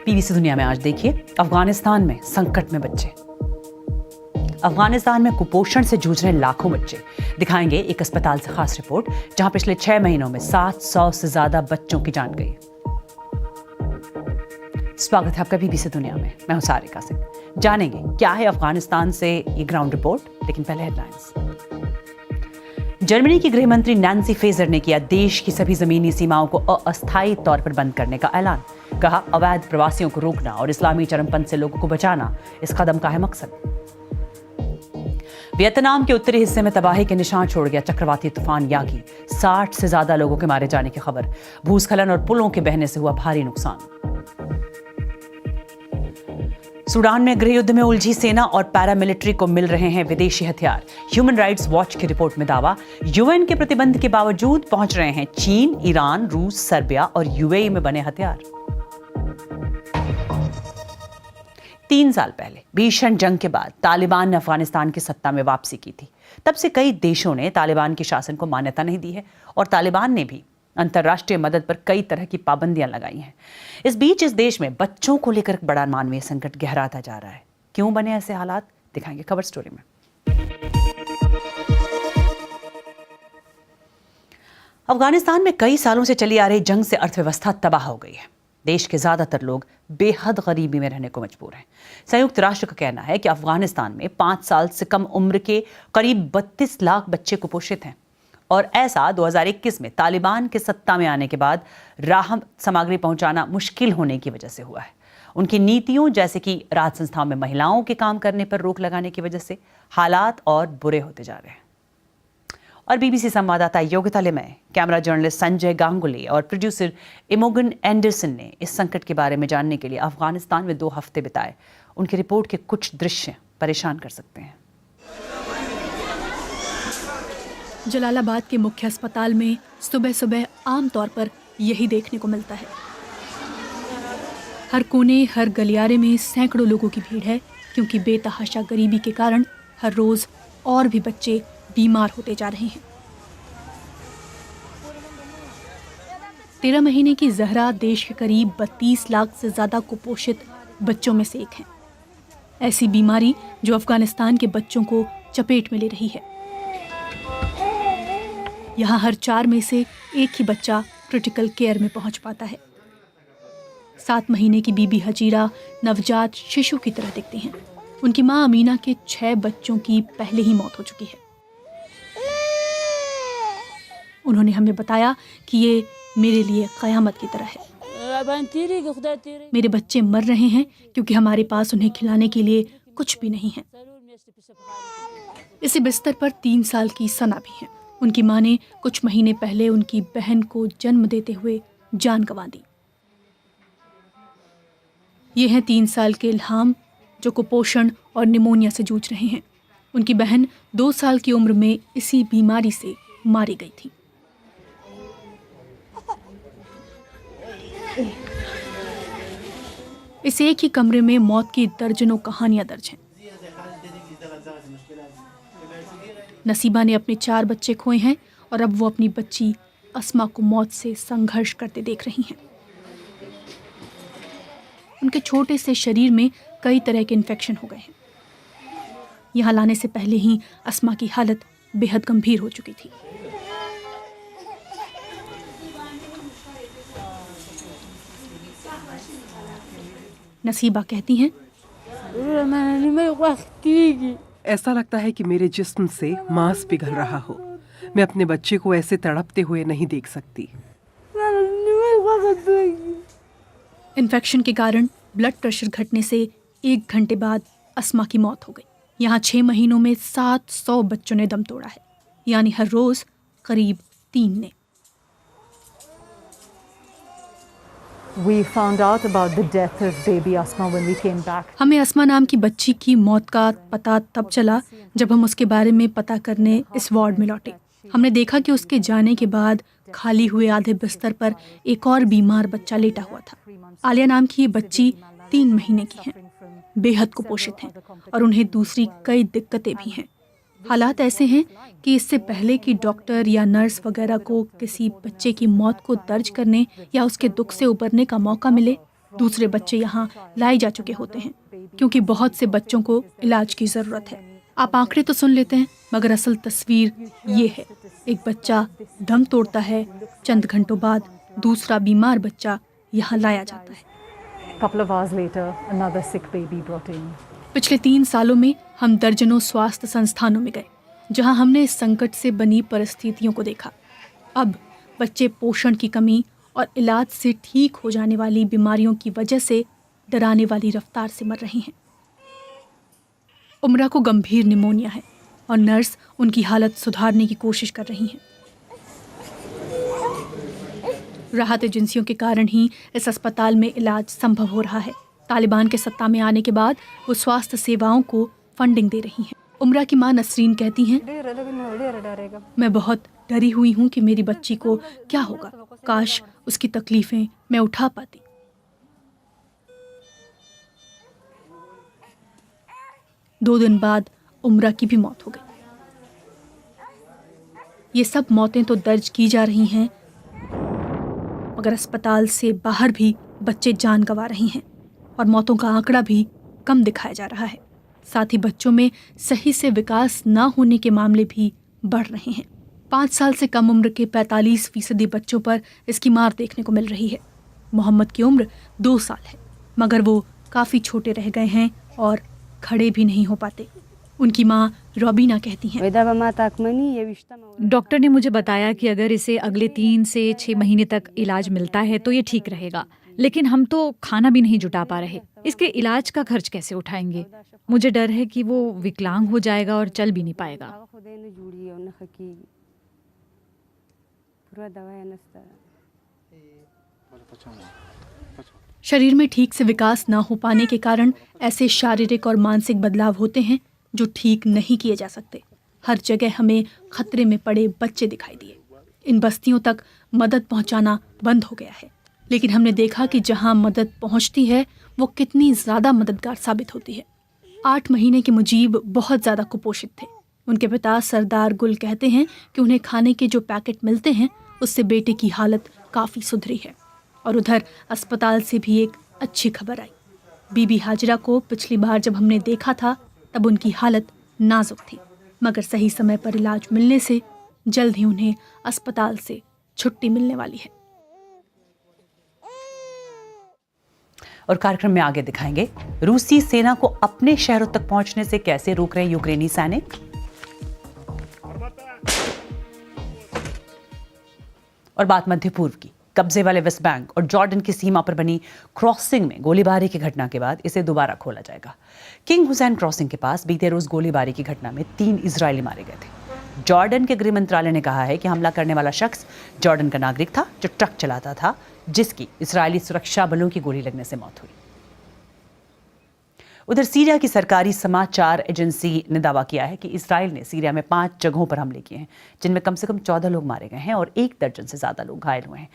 PBC दुनिया में आज देखिए, अफगानिस्तान में संकट में बच्चे। अफगानिस्तान में कुपोषण से जूझ रहे लाखों बच्चे। दिखाएंगे एक अस्पताल से खास रिपोर्ट, जहां पिछले 6 महीनों में 700 से ज्यादा बच्चों की जान गई। स्वागत है आपका पीबीसी दुनिया में। मैं हूं सारिका सिंह। जानेंगे क्या है अफगानिस्तान से ये ग्राउंड रिपोर्ट, लेकिन पहले हेडलाइंस। जर्मनी की गृह मंत्री नैन्सी फेजर ने किया देश की सभी जमीनी सीमाओं को अस्थायी तौर पर बंद करने का ऐलान। कहा, अवैध प्रवासियों को रोकना और इस्लामी चरमपंथ से लोगों को बचाना इस कदम का है मकसद। वियतनाम के उत्तरी हिस्से में तबाही के निशान छोड़ गया चक्रवाती तूफान यागी। 60 से ज्यादा लोगों के मारे जाने की खबर। भूस्खलन और पुलों के बहने से हुआ भारी नुकसान। सूडान में गृह युद्ध में उलझी सेना और पैरामिलिट्री को मिल रहे हैं विदेशी हथियार। ह्यूमन राइट्स वॉच की रिपोर्ट में दावा, यूएन के प्रतिबंध के बावजूद पहुंच रहे हैं चीन, ईरान, रूस, सर्बिया और यूएई में बने हथियार। 3 साल पहले भीषण जंग के बाद तालिबान ने अफगानिस्तान की सत्ता में वापसी की थी। तब से कई देशों ने तालिबान के शासन को मान्यता नहीं दी है और तालिबान ने भी अंतर्राष्ट्रीय मदद पर कई तरह की पाबंदियां लगाई हैं। इस बीच इस देश में बच्चों को लेकर बड़ा मानवीय संकट गहराता जा रहा है। क्यों बने ऐसे हालात, दिखाएंगे खबर स्टोरी में। अफगानिस्तान में कई सालों से चली आ रही जंग से अर्थव्यवस्था तबाह हो गई है। देश के ज्यादातर लोग बेहद गरीबी में रहने को मजबूर हैं। संयुक्त राष्ट्र का कहना है कि अफगानिस्तान में 5 साल से कम उम्र के करीब 32 लाख बच्चे कुपोषित हैं और ऐसा 2021 में तालिबान के सत्ता में आने के बाद राहत सामग्री पहुंचाना मुश्किल होने की वजह से हुआ है। उनकी नीतियों जैसे कि राहत संस्थाओं में महिलाओं के काम करने पर रोक लगाने की वजह से हालात और बुरे होते जा रहे हैं। और बीबीसी संवाददाता योगिता लिमय, कैमरा जर्नलिस्ट संजय गांगुली और प्रोड्यूसर इमोगन एंडरसन ने इस संकट के बारे में जानने के लिए अफगानिस्तान में 2 हफ्ते बिताए। उनकी रिपोर्ट के कुछ दृश्य परेशान कर सकते हैं। जलालाबाद के मुख्य अस्पताल में सुबह सुबह आमतौर पर यही देखने को मिलता है। हर कोने, हर गलियारे में सैकड़ों लोगों की भीड़ है, क्योंकि बेतहाशा गरीबी के कारण हर रोज और भी बच्चे बीमार होते जा रहे हैं। 13 महीने की जहरा देश के करीब 32 लाख से ज्यादा कुपोषित बच्चों में से एक है। ऐसी बीमारी जो अफगानिस्तान के बच्चों को चपेट में ले रही है। यहाँ हर 4 में से एक ही बच्चा क्रिटिकल केयर में पहुंच पाता है। 7 महीने की बीबी हजीरा नवजात शिशु की तरह दिखती हैं। उनकी मां अमीना के 6 बच्चों की पहले ही मौत हो चुकी है। उन्होंने हमें बताया कि ये मेरे लिए कयामत की तरह है। मेरे बच्चे मर रहे हैं क्योंकि हमारे पास उन्हें खिलाने के लिए कुछ भी नहीं है। इसी बिस्तर पर 3 साल की सना भी है। उनकी मां ने कुछ महीने पहले उनकी बहन को जन्म देते हुए जान गंवा दी। ये हैं 3 साल के इल्हाम, जो कुपोषण और निमोनिया से जूझ रहे हैं। उनकी बहन 2 साल की उम्र में इसी बीमारी से मारी गई थी। इस एक ही कमरे में मौत की दर्जनों कहानियां दर्ज हैं। नसीबा ने अपने 4 बच्चे खोए हैं और अब वो अपनी बच्ची अस्मा को मौत से संघर्ष करते देख रही हैं। उनके छोटे से शरीर में कई तरह के इन्फेक्शन हो गए हैं। यहाँ लाने से पहले ही अस्मा की हालत बेहद गंभीर हो चुकी थी। नसीबा कहती हैं, ऐसा लगता है कि मेरे जिस्म से मांस पिघल रहा हो। मैं अपने बच्चे को ऐसे तड़पते हुए नहीं देख सकती। इन्फेक्शन के कारण ब्लड प्रेशर घटने से 1 घंटे बाद अस्मा की मौत हो गई। यहाँ 6 महीनों में 700 बच्चों ने दम तोड़ा है, यानी हर रोज करीब 3 ने। We found out about the death of baby Asma when we came back. हमें अस्मा नाम की बच्ची की मौत का पता तब चला जब हम उसके बारे में पता करने इस वार्ड में लौटे। हमने देखा कि उसके जाने के बाद खाली हुए आधे बिस्तर पर एक और बीमार बच्चा लेटा हुआ था। आलिया नाम की ये बच्ची 3 महीने की है, बेहद कुपोषित हैं और उन्हें दूसरी कई दिक्कतें भी हैं। हालात ऐसे हैं कि इससे पहले कि डॉक्टर या नर्स वगैरह को किसी बच्चे की मौत को दर्ज करने या उसके दुख से उबरने का मौका मिले, दूसरे बच्चे यहाँ लाए जा चुके होते हैं, क्योंकि बहुत से बच्चों को इलाज की ज़रूरत है। आप आंकड़े तो सुन लेते हैं, मगर असल तस्वीर ये है। एक बच्चा दम तोड़ता है, चंद घंटों बाद दूसरा बीमार बच्चा यहाँ लाया जाता है। Couple of hours later, another sick baby brought in. पिछले 3 सालों में हम दर्जनों स्वास्थ्य संस्थानों में गए, जहां हमने इस संकट से बनी परिस्थितियों को देखा। अब बच्चे पोषण की कमी और इलाज से ठीक हो जाने वाली बीमारियों की वजह से डराने वाली रफ्तार से मर रहे हैं। उमरा को गंभीर निमोनिया है और नर्स उनकी हालत सुधारने की कोशिश कर रही हैं। राहत एजेंसियों के कारण ही इस अस्पताल में इलाज संभव हो रहा है। तालिबान के सत्ता में आने के बाद वो स्वास्थ्य सेवाओं को फंडिंग दे रही हैं। उमरा की मां नसरीन कहती हैं, मैं बहुत डरी हुई हूँ कि मेरी बच्ची को क्या होगा। काश उसकी तकलीफें मैं उठा पाती। दो दिन बाद उमरा की भी मौत हो गई। ये सब मौतें तो दर्ज की जा रही हैं, मगर अस्पताल से बाहर भी बच्चे जान गंवा रहे हैं और मौतों का आंकड़ा भी कम दिखाया जा रहा है। साथ ही बच्चों में सही से विकास न होने के मामले भी बढ़ रहे हैं। 5 साल से कम उम्र के 45% बच्चों पर इसकी मार देखने को मिल रही है। मोहम्मद की उम्र 2 साल है, मगर वो काफ़ी छोटे रह गए हैं और खड़े भी नहीं हो पाते। उनकी माँ रॉबीना कहती हैं, डॉक्टर ने मुझे बताया कि अगर इसे अगले 3 से 6 महीने तक इलाज मिलता है तो ये ठीक रहेगा, लेकिन हम तो खाना भी नहीं जुटा पा रहे। इसके इलाज का खर्च कैसे उठाएंगे? मुझे डर है कि वो विकलांग हो जाएगा और चल भी नहीं पाएगा। शरीर में ठीक से विकास ना हो पाने के कारण ऐसे शारीरिक और मानसिक बदलाव होते हैं जो ठीक नहीं किए जा सकते। हर जगह हमें खतरे में पड़े बच्चे दिखाई दिए। इन बस्तियों तक मदद पहुंचाना बंद हो गया है, लेकिन हमने देखा कि जहां मदद पहुंचती है वो कितनी ज़्यादा मददगार साबित होती है। 8 महीने के मुजीब बहुत ज़्यादा कुपोषित थे। उनके पिता सरदार गुल कहते हैं कि उन्हें खाने के जो पैकेट मिलते हैं उससे बेटे की हालत काफ़ी सुधरी है। और उधर अस्पताल से भी एक अच्छी खबर आई। बीबी हाजरा को पिछली बार जब हमने देखा था तब उनकी हालत नाजुक थी, मगर सही समय पर इलाज मिलने से जल्द ही उन्हें अस्पताल से छुट्टी मिलने वाली है। और कार्यक्रम में आगे दिखाएंगे रूसी सेना को अपने शहरों तक पहुंचने से कैसे रोक रहे यूक्रेनी सैनिक। और बात मध्य पूर्व की। कब्जे वाले वेस्ट बैंक और जॉर्डन की सीमा पर बनी क्रॉसिंग में गोलीबारी की घटना के बाद इसे दोबारा खोला जाएगा। किंग हुसैन क्रॉसिंग के पास बीते रोज गोलीबारी की घटना में 3 इजरायली मारे गए थे। जॉर्डन के गृह मंत्रालय ने कहा है कि हमला करने वाला शख्स जॉर्डन का नागरिक था जो ट्रक चलाता था, जिसकी इजरायली सुरक्षा बलों की गोली लगने से मौत हुई। उधर सीरिया की सरकारी समाचार एजेंसी ने दावा किया है कि इसराइल ने सीरिया में 5 जगहों पर हमले किए हैं, जिनमें कम से कम 14 लोग मारे गए हैं और 1 दर्जन से ज़्यादा लोग घायल हुए हैं।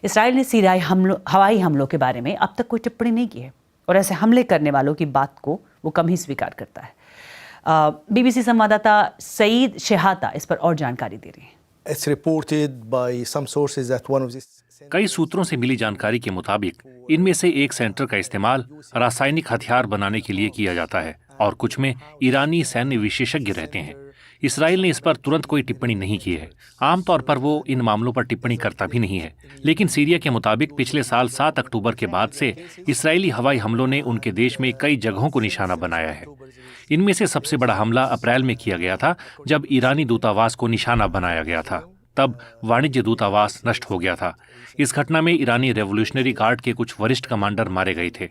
इसराइल ने सीरियाई हवाई हमलों के बारे में अब तक कोई टिप्पणी नहीं की है और ऐसे हमले करने वालों की बात को वो कम ही स्वीकार करता है। BBC संवाददाता सईद शहाता इस पर और जानकारी दे रही हैं। It's reported by some sources that one of these कई सूत्रों से मिली जानकारी के मुताबिक इनमें से एक सेंटर का इस्तेमाल रासायनिक हथियार बनाने के लिए किया जाता है और कुछ में ईरानी सैन्य विशेषज्ञ रहते हैं। इसराइल ने इस पर तुरंत कोई टिप्पणी नहीं की है। आमतौर पर वो इन मामलों पर टिप्पणी करता भी नहीं है, लेकिन सीरिया के मुताबिक पिछले साल 7 अक्टूबर के बाद से इसराइली हवाई हमलों ने उनके देश में कई जगहों को निशाना बनाया है। इनमें से सबसे बड़ा हमला अप्रैल में किया गया था, जब ईरानी दूतावास को निशाना बनाया गया था। तब वाणिज्य दूतावास नष्ट हो गया था। इस घटना में ईरानी रेवोल्यूशनरी गार्ड के कुछ वरिष्ठ कमांडर मारे गए थे।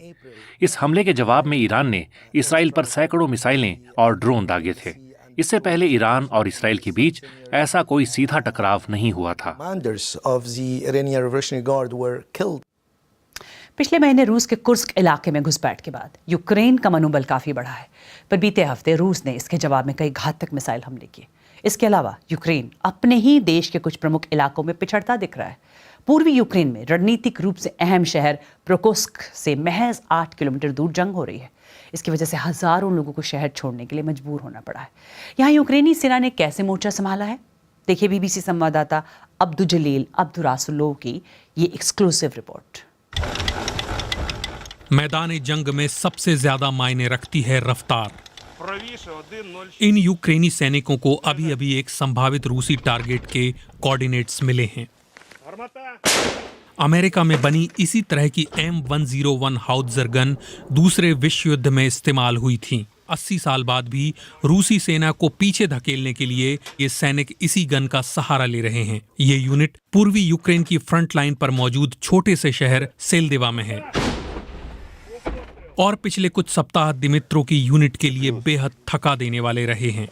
इस हमले के जवाब में ईरान ने इसराइल पर सैकड़ों मिसाइलें और ड्रोन दागे थे। इससे पहले ईरान और इसराइल के बीच ऐसा कोई सीधा टकराव नहीं हुआ था। पिछले महीने रूस के कुर्स्क इलाके में घुसपैठ के बाद यूक्रेन का मनोबल काफी बढ़ा है, पर बीते हफ्ते रूस ने इसके जवाब में कई घातक मिसाइल हमले किए। इसके अलावा यूक्रेन अपने ही देश के कुछ प्रमुख इलाकों में पिछड़ता दिख रहा है। पूर्वी यूक्रेन में रणनीतिक रूप से अहम शहर प्रोकोस्क से महज 8 किलोमीटर दूर जंग हो रही है। इसकी वजह से हजारों लोगों को शहर छोड़ने के लिए मजबूर होना पड़ा है। यहाँ यूक्रेनी सेना ने कैसे मोर्चा संभाला है, देखिए BBC संवाददाता अब्दुजलील अब्दुरासुलोव की ये एक्सक्लूसिव रिपोर्ट। मैदान जंग में सबसे ज्यादा मायने रखती है रफ्तार। इन यूक्रेनी सैनिकों को अभी अभी एक संभावित रूसी टारगेट के कोऑर्डिनेट्स मिले हैं। अमेरिका में बनी इसी तरह की M101 हाउट्जर गन दूसरे विश्व युद्ध में इस्तेमाल हुई थी। 80 साल बाद भी रूसी सेना को पीछे धकेलने के लिए ये सैनिक इसी गन का सहारा ले रहे हैं। ये यूनिट पूर्वी यूक्रेन की फ्रंट लाइन पर मौजूद छोटे से शहर सेलदेवा में है और पिछले कुछ सप्ताह दिमित्रो की यूनिट के लिए बेहद थका देने वाले रहे हैं।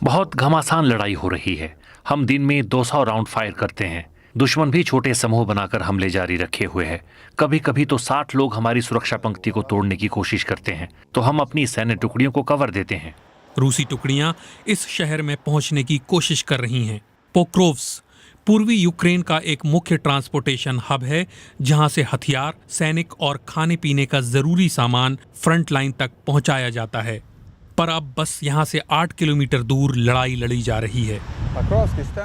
बहुत घमासान लड़ाई हो रही है। हम दिन में 200 राउंड फायर करते हैं। दुश्मन भी छोटे समूह बनाकर हमले जारी रखे हुए है। कभी कभी तो 60 लोग हमारी सुरक्षा पंक्ति को तोड़ने की कोशिश करते हैं, तो हम अपनी सैन्य टुकड़ियों को कवर देते हैं। रूसी टुकड़ियां इस शहर में पहुंचने की कोशिश कर रही हैं। पोक्रोव्स्क पूर्वी यूक्रेन का एक मुख्य ट्रांसपोर्टेशन हब है, जहां से हथियार, सैनिक और खाने पीने का जरूरी सामान फ्रंट लाइन तक पहुंचाया जाता है। पर अब बस यहां से 8 किलोमीटर दूर लड़ाई लड़ी जा रही है।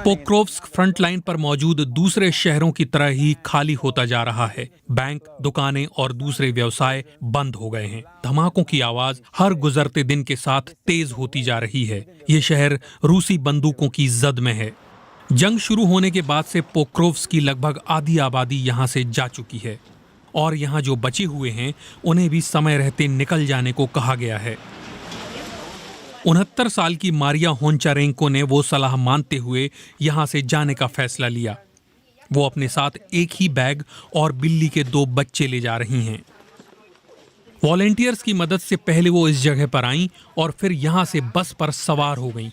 पोक्रोव्स्क फ्रंट लाइन पर मौजूद दूसरे शहरों की तरह ही खाली होता जा रहा है। बैंक, दुकानें और दूसरे व्यवसाय बंद हो गए हैं। धमाकों की आवाज हर गुजरते दिन के साथ तेज होती जा रही है। ये शहर रूसी बंदूकों की जद में है। जंग शुरू होने के बाद से पोक्रोव्स्क की लगभग आधी आबादी यहाँ से जा चुकी है और यहाँ जो बचे हुए हैं उन्हें भी समय रहते निकल जाने को कहा गया है। 69 साल की मारिया होंचारेंको ने वो सलाह मानते हुए यहाँ से जाने का फैसला लिया। वो अपने साथ एक ही बैग और बिल्ली के 2 बच्चे ले जा रही हैं। वॉलेंटियर्स की मदद से पहले वो इस जगह पर आईं और फिर यहाँ से बस पर सवार हो गईं।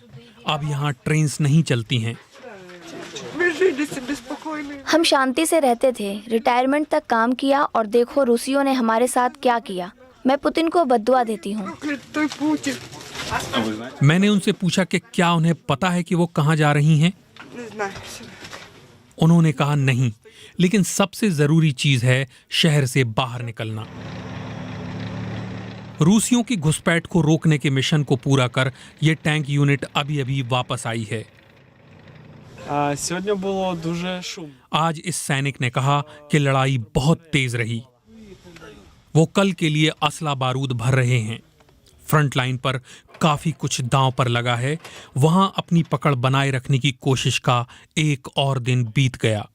अब यहाँ ट्रेन्स नहीं चलती हैं। हम शांति से रहते थे, रिटायरमेंट तक काम किया और देखो रूसियों ने हमारे साथ क्या किया। मैं पुतिन को बद्दुआ देती हूँ। मैंने उनसे पूछा कि क्या उन्हें पता है कि वो कहाँ जा रही हैं? उन्होंने कहा नहीं, लेकिन सबसे जरूरी चीज है शहर से बाहर निकलना। रूसियों की घुसपैठ को रोकने के मिशन को पूरा कर ये टैंक यूनिट अभी अभी वापस आई है। आज इस सैनिक ने कहा कि लड़ाई बहुत तेज रही। वो कल के लिए असला बारूद भर रहे हैं। फ्रंट लाइन पर काफी कुछ दांव पर लगा है। वहां अपनी पकड़ बनाए रखने की कोशिश का एक और दिन बीत गया।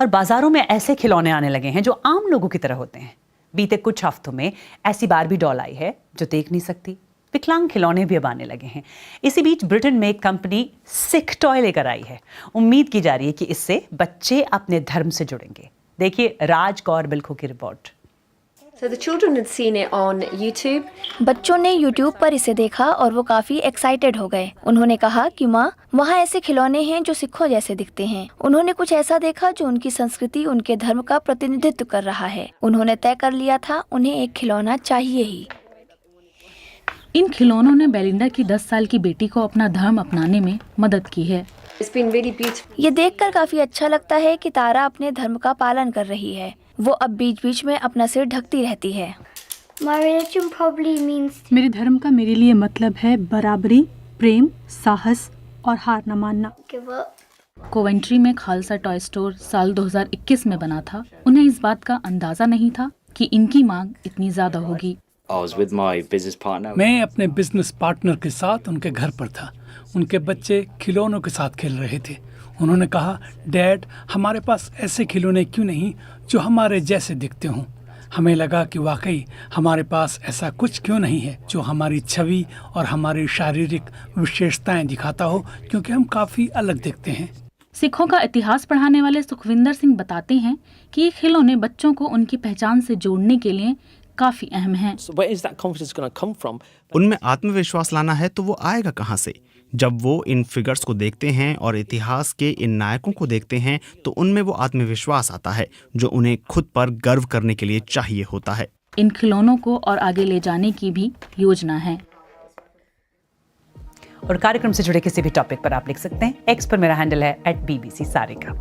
और बाजारों में ऐसे खिलौने आने लगे हैं जो आम लोगों की तरह होते हैं। बीते कुछ हफ्तों में ऐसी बारबी डॉल आई है जो देख नहीं सकती। विकलांग खिलौने भी अब आने लगे हैं। इसी बीच ब्रिटेन में एक कंपनी सिख टॉय लेकर आई है। उम्मीद की जा रही है कि इससे बच्चे अपने धर्म से जुड़ेंगे। देखिए राज कौर बिल्खू की report. So the children had seen it on YouTube. बच्चों ने YouTube पर इसे देखा और वो काफी एक्साइटेड हो गए। उन्होंने कहा कि माँ, वहाँ ऐसे खिलौने हैं जो सिखों जैसे दिखते हैं। उन्होंने कुछ ऐसा देखा जो उनकी संस्कृति, उनके धर्म का प्रतिनिधित्व कर रहा है। उन्होंने तय कर लिया था उन्हें एक खिलौना चाहिए ही। इन खिलौनों ने बेलिंडा की 10 साल की बेटी को अपना धर्म अपनाने में मदद की है। ये देखकर काफी अच्छा लगता है कि तारा अपने धर्म का पालन कर रही है। वो अब बीच बीच में अपना सिर ढकती रहती है। मेरे धर्म का मेरे लिए मतलब है बराबरी, प्रेम, साहस और हार न मानना। कोवेंट्री में खालसा टॉय स्टोर साल 2021 में बना था। उन्हें इस बात का अंदाजा नहीं था कि इनकी मांग इतनी ज्यादा होगी। मैं अपने बिजनेस पार्टनर के साथ उनके घर पर था। उनके बच्चे खिलौनों के साथ खेल रहे थे। उन्होंने कहा, डैड, हमारे पास ऐसे खिलौने क्यों नहीं जो हमारे जैसे दिखते हों। हमें लगा कि वाकई हमारे पास ऐसा कुछ क्यों नहीं है जो हमारी छवि और हमारी शारीरिक विशेषताएं दिखाता हो, क्योंकि हम काफ़ी अलग दिखते हैं। सिखों का इतिहास पढ़ाने वाले सुखविंदर सिंह बताते हैं कि ये खिलौने बच्चों को उनकी पहचान से जोड़ने के लिए काफी अहम हैं। उनमें आत्मविश्वास लाना है तो वो आएगा कहाँ से? जब वो इन फिगर्स को देखते हैं और इतिहास के इन नायकों को देखते हैं तो उनमें वो आत्मविश्वास आता है जो उन्हें खुद पर गर्व करने के लिए चाहिए होता है। इन खिलौनों को और आगे ले जाने की भी योजना है। और कार्यक्रम से जुड़े किसी भी टॉपिक पर आप लिख सकते हैं। एक्स पर मेरा हैंडल है @BBC सारिका।